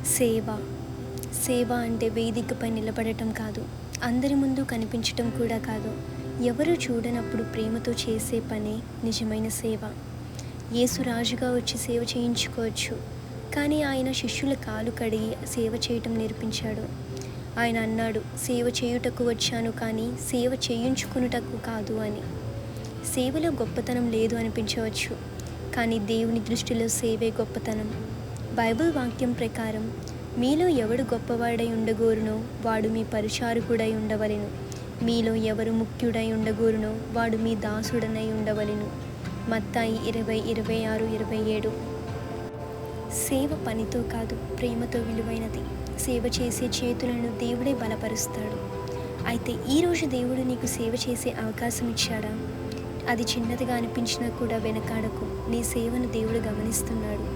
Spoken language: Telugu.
సేవ. సేవ అంటే వేదికపై నిలబడటం కాదు. అందరి ముందు కనిపించటం కూడా కాదు. ఎవరు చూడనప్పుడు ప్రేమతో చేసే పనే నిజమైన సేవ. యేసు రాజుగా వచ్చి సేవ చేయించుకోవచ్చు. కానీ ఆయన శిష్యుల కాలు కడిగి సేవ చేయటం నేర్పించాడు. ఆయన అన్నాడు, సేవ చేయుటకు వచ్చాను కానీ సేవ చేయించుకునుటకు కాదు అని. సేవలో గొప్పతనం లేదు అనిపించవచ్చు, కానీ దేవుని దృష్టిలో సేవే గొప్పతనం. బైబిల్ వాక్యం ప్రకారం మీలో ఎవడు గొప్పవాడై ఉండగోరునో వాడు మీ పరిచారకుడై ఉండవలెను. మీలో ఎవరు ముఖ్యుడై ఉండగోరునో వాడు మీ దాసుడనై ఉండవలెను. మత్తాయి 20:26-27. సేవ పనితో కాదు, ప్రేమతో విలువైనది. సేవ చేసే చేతులను దేవుడే బలపరుస్తాడు. అయితే ఈరోజు దేవుడు నీకు సేవ చేసే అవకాశం ఇచ్చాడా? అది చిన్నదిగా అనిపించినా కూడా వెనకాడకు. నీ సేవను దేవుడు గమనిస్తున్నాడు.